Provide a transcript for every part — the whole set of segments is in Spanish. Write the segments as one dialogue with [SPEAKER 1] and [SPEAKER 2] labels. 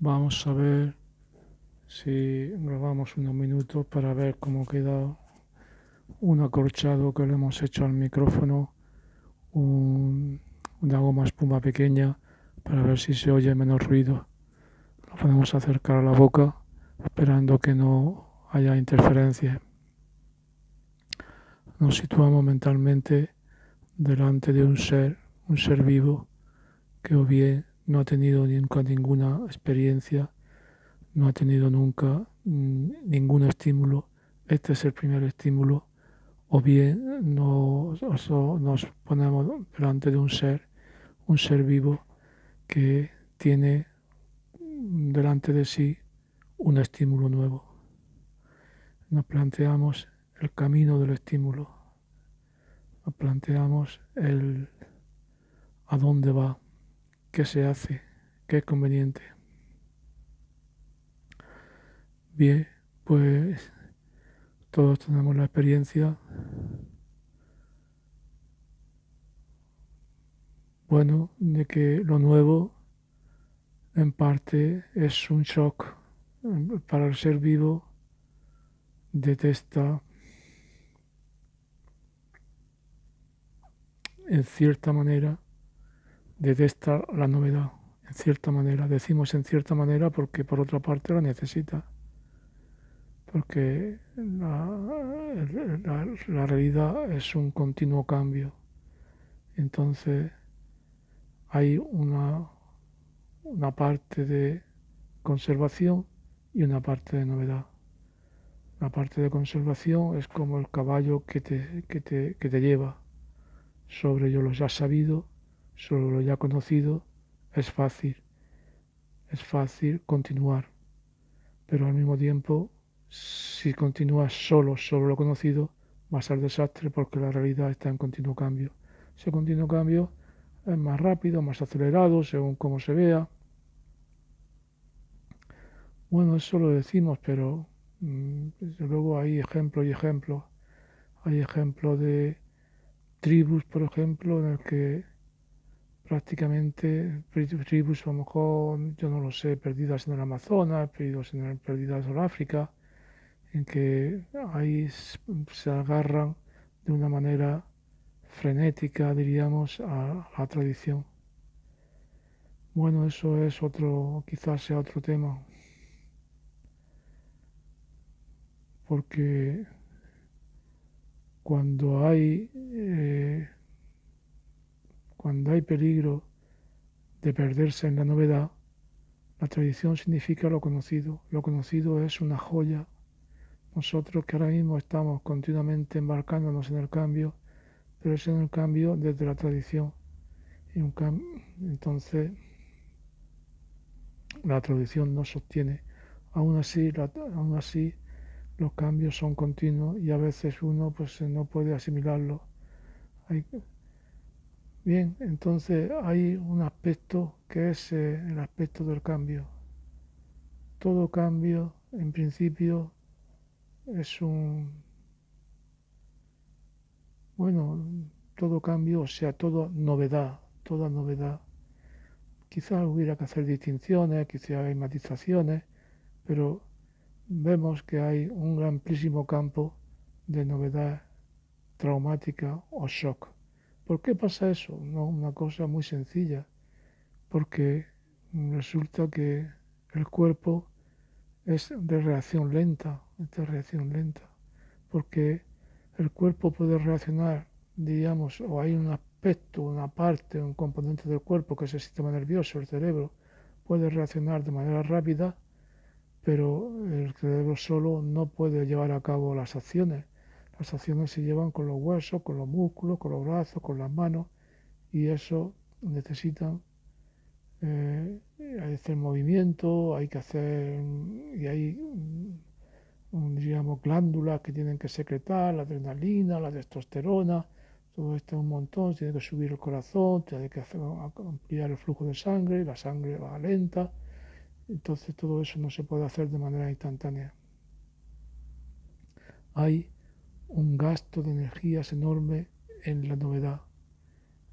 [SPEAKER 1] Vamos a ver si grabamos unos minutos para ver cómo queda un acorchado que le hemos hecho al micrófono, una goma espuma pequeña para ver si se oye menos ruido. Lo podemos acercar a la boca esperando que no haya interferencia. Nos situamos mentalmente delante de un ser vivo que o bien no ha tenido nunca ninguna experiencia, no ha tenido nunca ningún estímulo. Este es el primer estímulo. O bien nos ponemos delante de un ser vivo que tiene delante de sí un estímulo nuevo. Nos planteamos el camino del estímulo, nos planteamos el a dónde va, qué se hace, qué es conveniente. Bien, pues todos tenemos la experiencia, bueno, de que lo nuevo en parte es un shock para el ser vivo. Detesta en cierta manera, detesta la novedad, en cierta manera. Decimos en cierta manera porque por otra parte la necesita, porque la realidad es un continuo cambio. Entonces hay una parte de conservación y una parte de novedad. La parte de conservación es como el caballo que te lleva sobre lo ya sabido, sobre lo ya conocido. Es fácil continuar, pero al mismo tiempo, si continúas solo sobre lo conocido, va a ser desastre porque la realidad está en continuo cambio. Ese continuo cambio es más rápido, más acelerado, según cómo se vea. Bueno, eso lo decimos, pero desde luego hay ejemplos y ejemplos. Hay ejemplos de tribus, por ejemplo, en el que prácticamente tribus, a lo mejor, yo no lo sé, perdidas en el Amazonas, perdidas en África, en que ahí se agarran de una manera frenética, diríamos, a la tradición. Bueno, eso es otro, quizás sea otro tema, porque cuando hay, eh, cuando hay peligro de perderse en la novedad, la tradición significa lo conocido. Lo conocido es una joya. Nosotros que ahora mismo estamos continuamente embarcándonos en el cambio, pero es en el cambio desde la tradición. Entonces, la tradición no sostiene. Aún así, los cambios son continuos y a veces uno pues no puede asimilarlo. Hay, bien, entonces hay un aspecto que es el aspecto del cambio. Todo cambio, en principio, es bueno, todo cambio, o sea, toda novedad. Quizás hubiera que hacer distinciones, quizás hay matizaciones, pero vemos que hay un amplísimo campo de novedad traumática o shock. ¿Por qué pasa eso? No, una cosa muy sencilla, porque resulta que el cuerpo es de reacción lenta, porque el cuerpo puede reaccionar, digamos, o hay un aspecto, una parte, un componente del cuerpo que es el sistema nervioso, el cerebro, puede reaccionar de manera rápida, pero el cerebro solo no puede llevar a cabo las acciones. Las acciones se llevan con los huesos, con los músculos, con los brazos, con las manos, y eso necesitan hay que hacer movimiento, hay que hacer, y hay, digamos, glándulas que tienen que secretar la adrenalina, la testosterona, todo esto es un montón, tiene que subir el corazón, tiene que ampliar el flujo de sangre, la sangre va lenta, entonces todo eso no se puede hacer de manera instantánea. Hay un gasto de energías enorme en la novedad,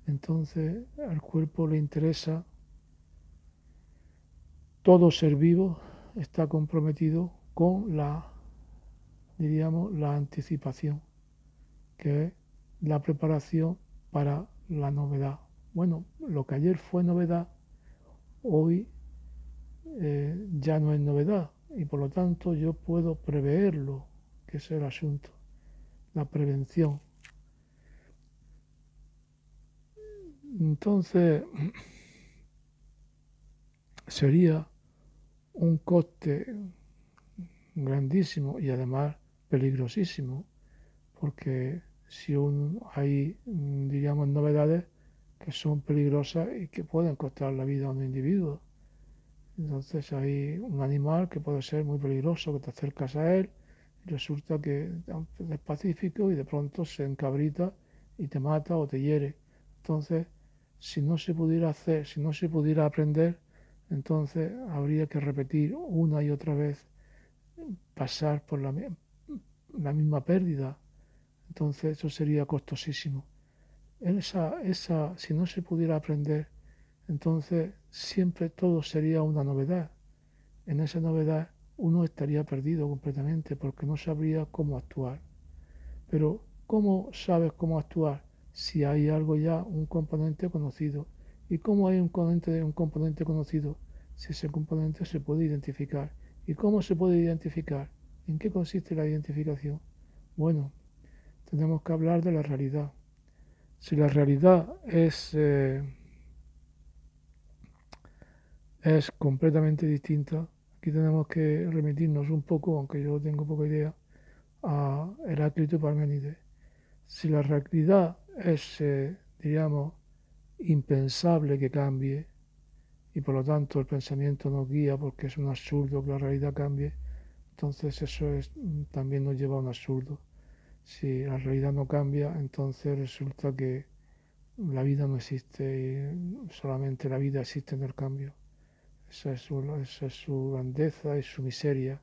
[SPEAKER 1] entonces al cuerpo le interesa todo ser vivo está comprometido con la, diríamos, la anticipación, que es la preparación para la novedad. Bueno, lo que ayer fue novedad, hoy ya no es novedad y por lo tanto yo puedo preverlo, que es el asunto, la prevención. Entonces sería un coste grandísimo y además peligrosísimo, porque si hay, diríamos, novedades que son peligrosas y que pueden costar la vida a un individuo. Entonces hay un animal que puede ser muy peligroso, que te acercas a él y resulta que es pacífico y de pronto se encabrita y te mata o te hiere. Entonces, si no se pudiera hacer, si no se pudiera aprender, entonces habría que repetir una y otra vez, pasar por la misma pérdida. Entonces eso sería costosísimo. Si no se pudiera aprender, entonces siempre todo sería una novedad. En esa novedad uno estaría perdido completamente porque no sabría cómo actuar. Pero ¿cómo sabes cómo actuar si hay algo ya, un componente conocido? ¿Y cómo hay un componente conocido si ese componente se puede identificar? ¿Y cómo se puede identificar? ¿En qué consiste la identificación? Bueno, tenemos que hablar de la realidad. Si la realidad es completamente distinta, aquí tenemos que remitirnos un poco, aunque yo tengo poca idea, a Heráclito y Parménides. Si la realidad es, diríamos, impensable que cambie, y por lo tanto el pensamiento nos guía porque es un absurdo que la realidad cambie, entonces eso también nos lleva a un absurdo. Si la realidad no cambia, entonces resulta que la vida no existe y solamente la vida existe en el cambio. Esa es su grandeza y su miseria,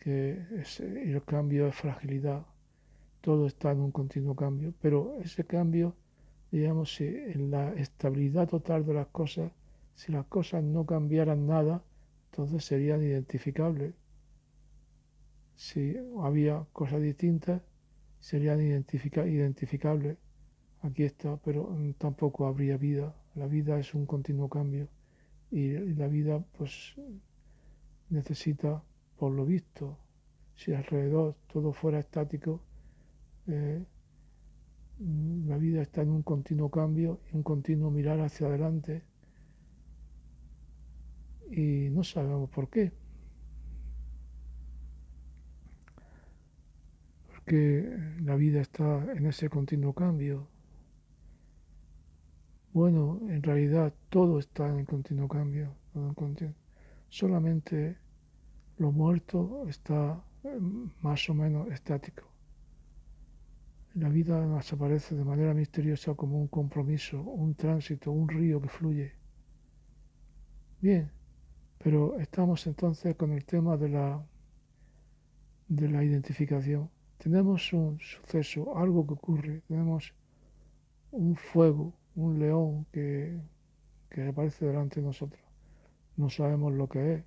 [SPEAKER 1] y el cambio es fragilidad. Todo está en un continuo cambio, pero ese cambio, digamos, si en la estabilidad total de las cosas, si las cosas no cambiaran nada, entonces serían identificables. Si había cosas distintas, serían identificables. Aquí está, pero tampoco habría vida. La vida es un continuo cambio y la vida pues necesita, por lo visto, si alrededor todo fuera estático, eh, la vida está en un continuo cambio y un continuo mirar hacia adelante y no sabemos por qué. Porque la vida está en ese continuo cambio. Bueno, en realidad todo está en continuo cambio. Solamente lo muerto está más o menos estático. La vida nos aparece de manera misteriosa como un compromiso, un tránsito, un río que fluye. Bien, pero estamos entonces con el tema de la identificación. Tenemos un suceso, algo que ocurre, tenemos un fuego, un león que aparece delante de nosotros. No sabemos lo que es.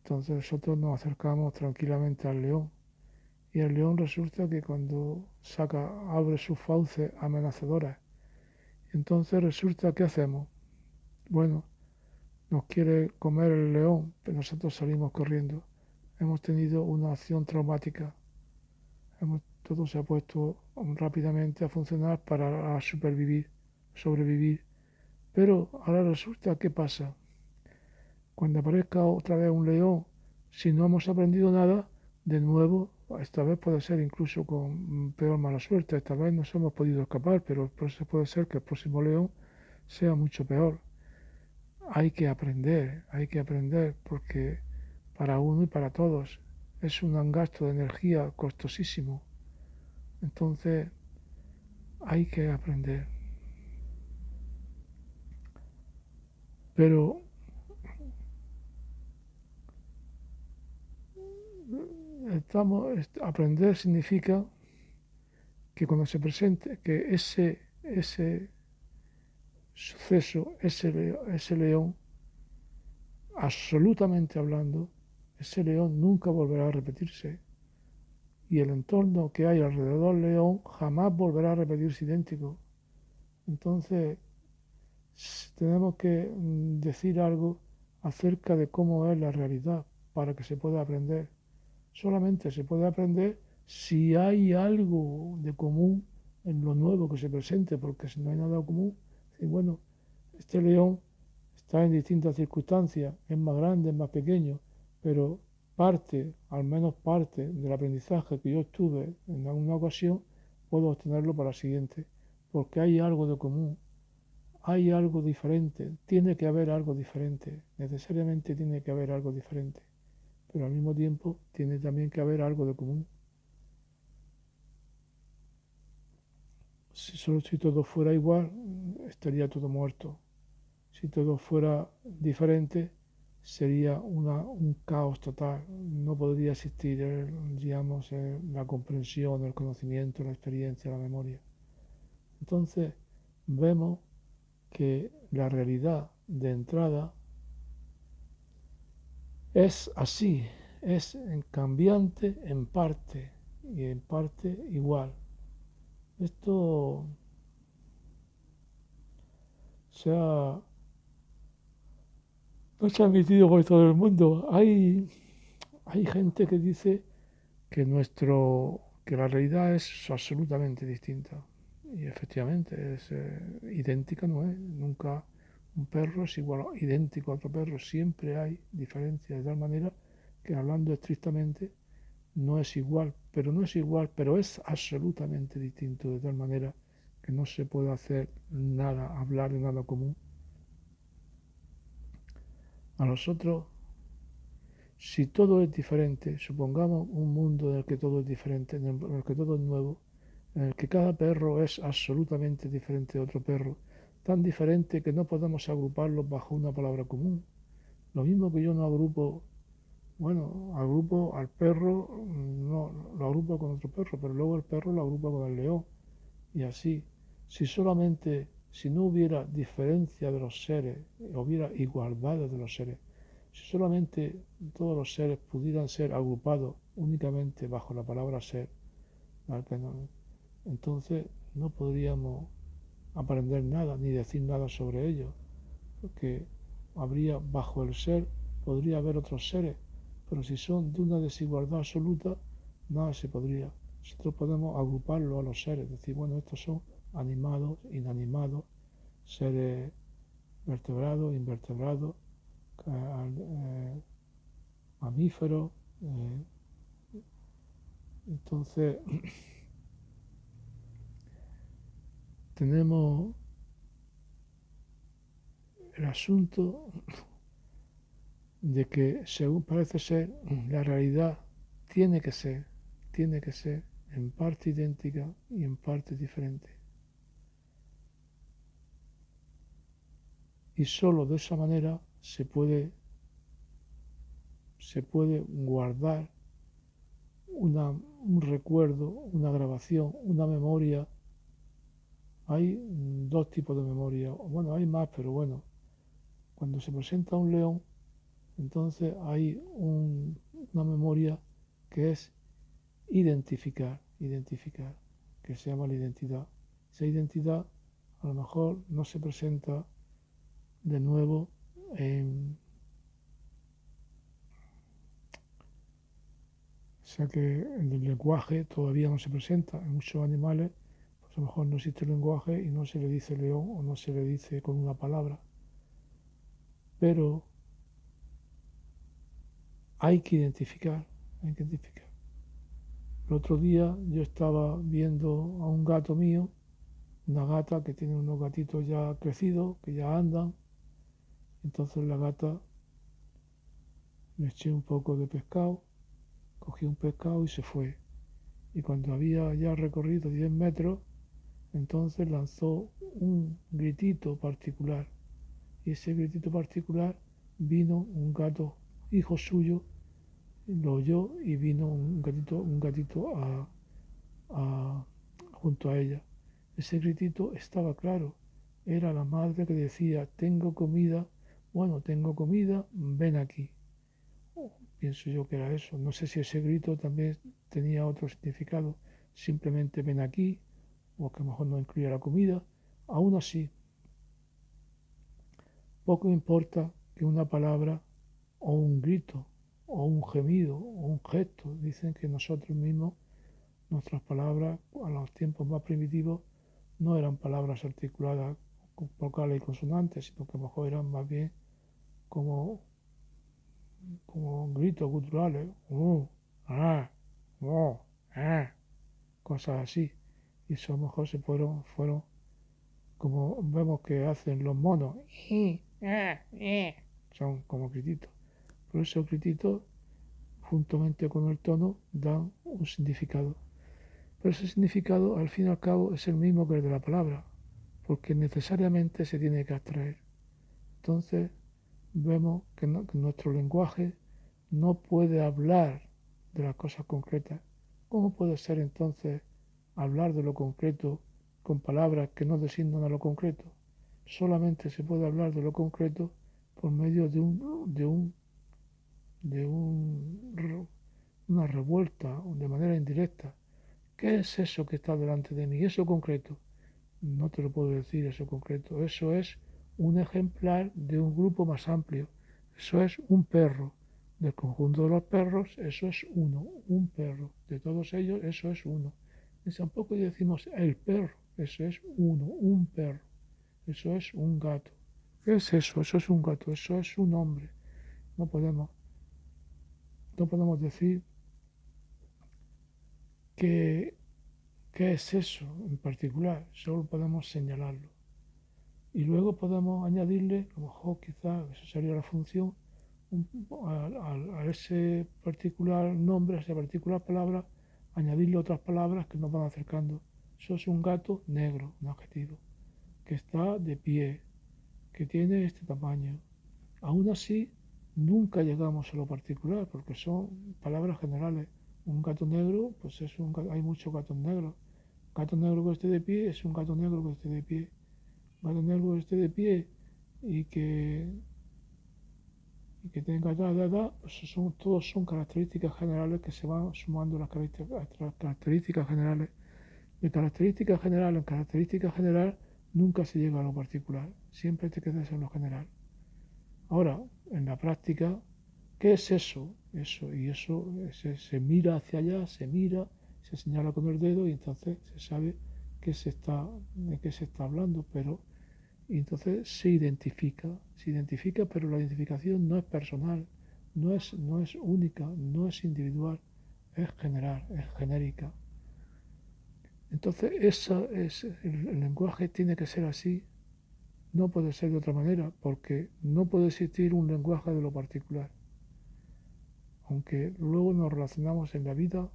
[SPEAKER 1] Entonces nosotros nos acercamos tranquilamente al león. Y el león resulta que cuando abre sus fauces amenazadoras, entonces resulta que hacemos. Bueno, nos quiere comer el león, pero nosotros salimos corriendo. Hemos tenido una acción traumática. Todo se ha puesto rápidamente a funcionar para sobrevivir. Pero ahora resulta, ¿qué pasa? Cuando aparezca otra vez un león, si no hemos aprendido nada, de nuevo, esta vez puede ser incluso con peor mala suerte. Esta vez nos hemos podido escapar, pero puede ser que el próximo león sea mucho peor. Hay que aprender, porque para uno y para todos es un gasto de energía costosísimo. Entonces, hay que aprender. Pero aprender significa que cuando se presente, que ese suceso, ese león, absolutamente hablando, ese león nunca volverá a repetirse. Y el entorno que hay alrededor del león jamás volverá a repetirse idéntico. Entonces, tenemos que decir algo acerca de cómo es la realidad para que se pueda aprender. Solamente se puede aprender si hay algo de común en lo nuevo que se presente, porque si no hay nada común, y bueno, este león está en distintas circunstancias, es más grande, es más pequeño, pero parte, al menos parte del aprendizaje que yo tuve en alguna ocasión, puedo obtenerlo para la siguiente, porque hay algo de común, hay algo diferente, tiene que haber algo diferente, necesariamente tiene que haber algo diferente, pero al mismo tiempo tiene también que haber algo de común. Si todo fuera igual, estaría todo muerto. Si todo fuera diferente, sería un caos total. No podría existir, digamos, la comprensión, el conocimiento, la experiencia, la memoria. Entonces, vemos que la realidad de entrada es así, es cambiante en parte y en parte igual. Esto se ha transmitido por todo el mundo. Hay gente que dice que la realidad es absolutamente distinta. Y efectivamente, es idéntica, no es. Nunca un perro es igual, idéntico a otro perro. Siempre hay diferencias, de tal manera que hablando estrictamente no es igual, pero es absolutamente distinto, de tal manera que no se puede hacer nada, hablar de nada común. A nosotros, si todo es diferente, supongamos un mundo en el que todo es diferente, en el que todo es nuevo, en el que cada perro es absolutamente diferente de otro perro, tan diferente que no podemos agruparlos bajo una palabra común. Lo mismo que yo no agrupo, bueno, agrupo al perro, no, lo agrupo con otro perro, pero luego el perro lo agrupo con el león. Y así, si no hubiera diferencia de los seres, hubiera igualdad de los seres, si solamente todos los seres pudieran ser agrupados únicamente bajo la palabra ser, entonces no podríamos aprender nada ni decir nada sobre ellos, porque habría bajo el ser, podría haber otros seres, pero si son de una desigualdad absoluta, nada se podría. Nosotros podemos agruparlo a los seres, decir, bueno, estos son animados, inanimados, seres vertebrados, invertebrados, mamíferos. Entonces, tenemos el asunto de que, según parece ser, la realidad tiene que ser en parte idéntica y en parte diferente. Y solo de esa manera se puede guardar un recuerdo, una grabación, una memoria. Hay dos tipos de memoria, bueno, hay más, pero bueno, cuando se presenta un león, entonces hay una memoria que es identificar, que se llama la identidad. Esa identidad a lo mejor no se presenta de nuevo o sea que en el lenguaje todavía no se presenta. En muchos animales, pues a lo mejor no existe el lenguaje y no se le dice león o no se le dice con una palabra. Pero hay que identificar, hay que identificar. El otro día yo estaba viendo a un gato mío, una gata que tiene unos gatitos ya crecidos, que ya andan. Entonces la gata le eché un poco de pescado, cogí un pescado y se fue. Y cuando había ya recorrido 10 metros, entonces lanzó un gritito particular. Y ese gritito particular vino un gato, hijo suyo, lo oyó y vino un gatito junto a ella. Ese gritito estaba claro, era la madre que decía, tengo comida Bueno, tengo comida, ven aquí. Pienso yo que era eso. No sé si ese grito también tenía otro significado. Simplemente ven aquí, o que a lo mejor no incluía la comida. Aún así, poco importa que una palabra o un grito o un gemido o un gesto. Dicen que nosotros mismos, nuestras palabras a los tiempos más primitivos no eran palabras articuladas con vocales y consonantes, sino que a lo mejor eran más bien como, como gritos guturales, ah, ah, cosas así. Y eso a lo mejor fueron como vemos que hacen los monos, son como grititos. Pero esos grititos, juntamente con el tono, dan un significado. Pero ese significado, al fin y al cabo, es el mismo que el de la palabra, porque necesariamente se tiene que abstraer. Entonces, vemos que nuestro lenguaje no puede hablar de las cosas concretas. ¿Cómo puede ser entonces hablar de lo concreto con palabras que no designan a lo concreto? Solamente se puede hablar de lo concreto por medio de una revuelta de manera indirecta. ¿Qué es eso que está delante de mí? Eso concreto. No te lo puedo decir, eso concreto. Eso es un ejemplar de un grupo más amplio. Eso es un perro. Del conjunto de los perros, eso es uno, un perro. De todos ellos, eso es uno. Y tampoco decimos el perro, eso es uno, un perro. Eso es un gato. ¿Qué es eso? Eso es un gato, eso es un hombre. No podemos, no podemos decir que, qué es eso en particular, solo podemos señalarlo. Y luego podemos añadirle, a lo mejor quizás esa sería la función, a ese particular nombre, a esa particular palabra, añadirle otras palabras que nos van acercando. Eso es un gato negro, un adjetivo, que está de pie, que tiene este tamaño. Aún así, nunca llegamos a lo particular, porque son palabras generales. Un gato negro, pues es hay muchos gatos negros. Gato negro que esté de pie es un gato negro que esté de pie. Gato negro que esté de pie y que tenga pues todos son características generales que se van sumando las características generales. De característica general en característica general nunca se llega a lo particular, siempre te quedas en lo general. Ahora, en la práctica, ¿qué es eso? Eso se mira hacia allá, se mira, se señala con el dedo y entonces se sabe de qué se está hablando, pero y entonces se identifica, pero la identificación no es personal, no es única, no es individual, es general, es genérica. Entonces el lenguaje tiene que ser así, no puede ser de otra manera, porque no puede existir un lenguaje de lo particular. Aunque luego nos relacionamos en la vida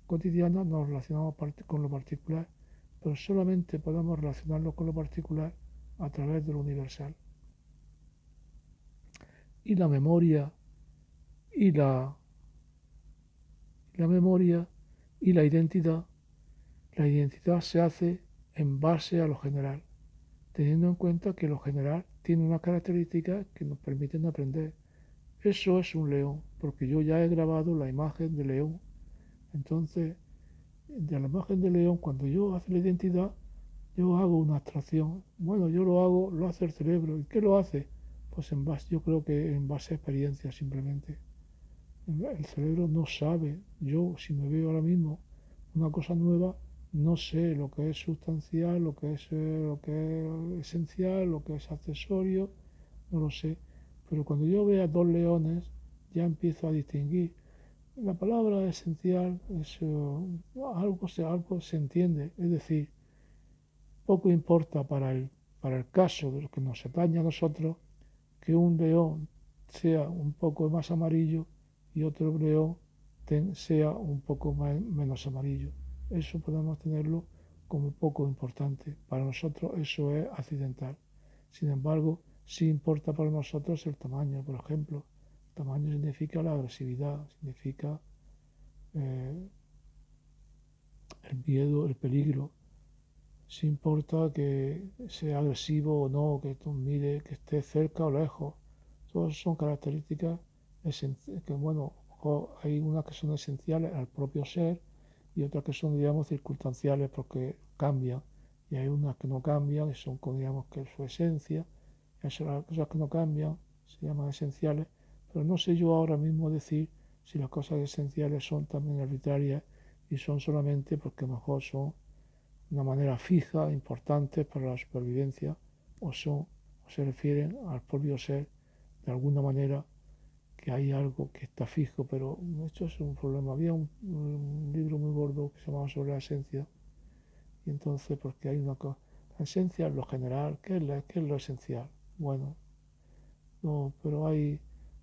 [SPEAKER 1] cotidiana, nos relacionamos con lo particular, pero solamente podemos relacionarnos con lo particular a través de lo universal. Y la memoria y la memoria y la identidad se hace en base a lo general, teniendo en cuenta que lo general tiene unas características que nos permiten aprender. Eso es un león, porque yo ya he grabado la imagen de león. Entonces, de la imagen de león, cuando yo hago la identidad, yo hago una abstracción. Bueno, yo lo hago, lo hace el cerebro. ¿Y qué lo hace? Pues en base, yo creo que en base a experiencia simplemente. El cerebro no sabe. Yo, si me veo ahora mismo una cosa nueva, no sé lo que es sustancial, lo que es esencial, lo que es accesorio, no lo sé. Pero cuando yo vea dos leones, ya empiezo a distinguir. La palabra esencial es algo se entiende, es decir, poco importa para el caso de lo que nos atañe a nosotros que un león sea un poco más amarillo y otro león sea un poco menos amarillo. Eso podemos tenerlo como poco importante. Para nosotros eso es accidental. Sin embargo, sí importa para nosotros el tamaño, por ejemplo. El tamaño significa la agresividad, significa eh, el miedo, el peligro. Sí importa que sea agresivo o no, que tú mire, que esté cerca o lejos. Todas son características que, bueno, hay unas que son esenciales al propio ser y otras que son, digamos, circunstanciales porque cambian. Y hay unas que no cambian y son, digamos, que su esencia. Esas cosas que no cambian se llaman esenciales, pero no sé yo ahora mismo decir si las cosas esenciales son también arbitrarias y son solamente porque a lo mejor son de una manera fija, importantes para la supervivencia, o se refieren al propio ser de alguna manera, que hay algo que está fijo, pero esto es un problema. Había un libro muy gordo que se llamaba sobre la esencia, y entonces, porque hay una cosa, la esencia es lo general, qué es lo esencial? Bueno, no, pero hay,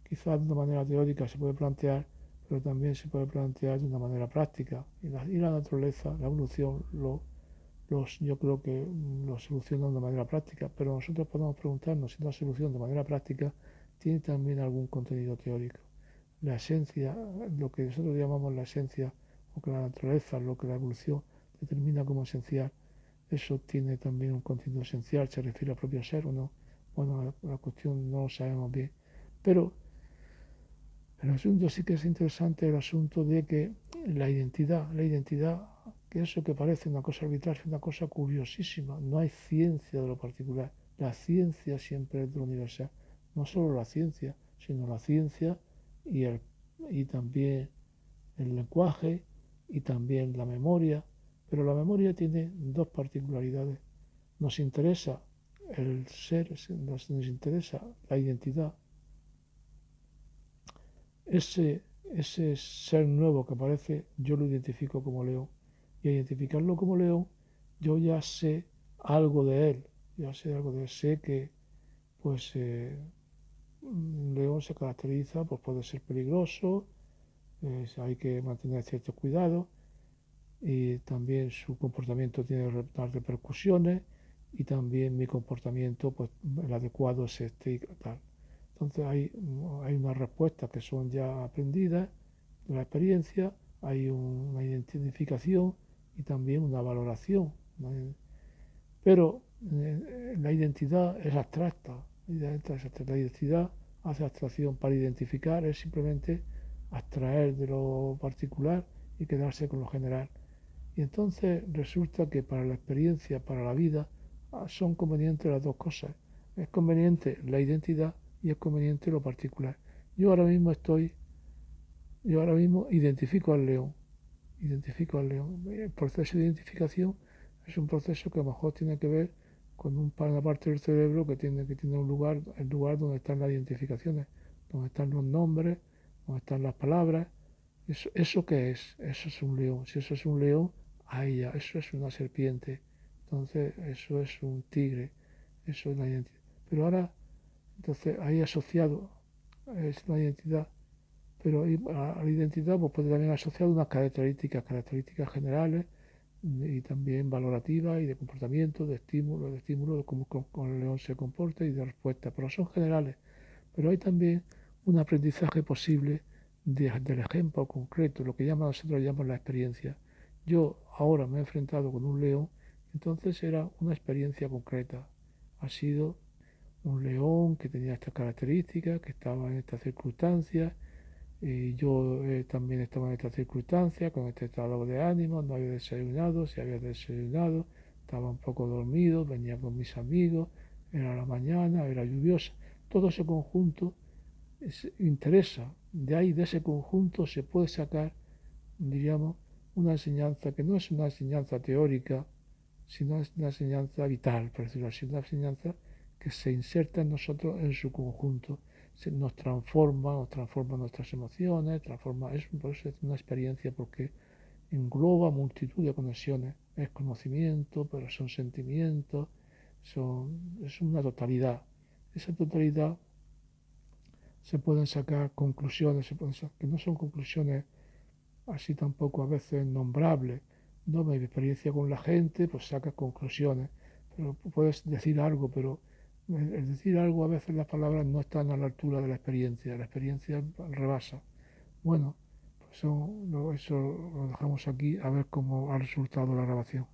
[SPEAKER 1] quizás de una manera teórica se puede plantear, pero también se puede plantear de una manera práctica, y la naturaleza, la evolución, yo creo que lo solucionan de manera práctica, pero nosotros podemos preguntarnos si la solución de manera práctica tiene también algún contenido teórico. La esencia, lo que nosotros llamamos la esencia, o que la naturaleza, lo que la evolución determina como esencial, eso tiene también un contenido esencial, se refiere al propio ser o no. Bueno, la cuestión no lo sabemos bien, pero el asunto sí que es interesante, el asunto de que la identidad, que eso que parece una cosa arbitraria, es una cosa curiosísima. No hay ciencia de lo particular. La ciencia siempre es de lo universal. No solo la ciencia, sino la ciencia y, y también el lenguaje y también la memoria. Pero la memoria tiene dos particularidades. Nos interesa el ser, nos interesa la identidad, ese, ese ser nuevo que aparece, yo lo identifico como león. Y al identificarlo como león, yo ya sé algo de él. Ya sé algo de él. Sé que, pues, un león se caracteriza, pues puede ser peligroso, hay que mantener ciertos cuidados y también su comportamiento tiene unas repercusiones y también mi comportamiento, pues, el adecuado es este y tal. Entonces hay unas respuestas que son ya aprendidas de la experiencia, hay una identificación y también una valoración. Pero la identidad es abstracta, la identidad hace abstracción. Para identificar es simplemente abstraer de lo particular y quedarse con lo general. Y entonces resulta que para la experiencia, para la vida, son convenientes las dos cosas. Es conveniente la identidad y es conveniente lo particular. Yo ahora mismo yo ahora mismo identifico al león, identifico al león. El proceso de identificación es un proceso que a lo mejor tiene que ver con una parte del cerebro que tiene un lugar, el lugar donde están las identificaciones, donde están los nombres, donde están las palabras. ¿Eso qué es? Eso es un león. Si eso es un león, ahí ya, eso es una serpiente. Entonces, eso es un tigre. Eso es la identidad. Pero ahora, entonces, ahí asociado es la identidad, pero a la identidad pues puede también asociar unas características generales y también valorativas y de comportamiento, de estímulo, de cómo con el león se comporta y de respuesta, pero son generales. Pero hay también un aprendizaje posible del ejemplo concreto, lo que nosotros llamamos la experiencia. Yo ahora me he enfrentado con un león, entonces era una experiencia concreta. Ha sido un león que tenía estas características, que estaba en estas circunstancias, y yo también estaba en estas circunstancias, con este estado de ánimo, no había desayunado, si había desayunado, estaba un poco dormido, venía con mis amigos, era la mañana, era lluviosa. Todo ese conjunto interesa. De ahí, de ese conjunto, se puede sacar, diríamos, una enseñanza que no es una enseñanza teórica, sino es una enseñanza vital, por decirlo así, una enseñanza que se inserta en nosotros en su conjunto, nos transforma nuestras emociones, por eso es una experiencia, porque engloba multitud de conexiones, es conocimiento, pero son sentimientos, es una totalidad. Esa totalidad se pueden sacar conclusiones, que no son conclusiones así tampoco a veces nombrables. No, mi experiencia con la gente, pues sacas conclusiones, pero puedes decir algo, pero el decir algo a veces las palabras no están a la altura de la experiencia rebasa. Bueno, pues eso lo dejamos aquí a ver cómo ha resultado la grabación.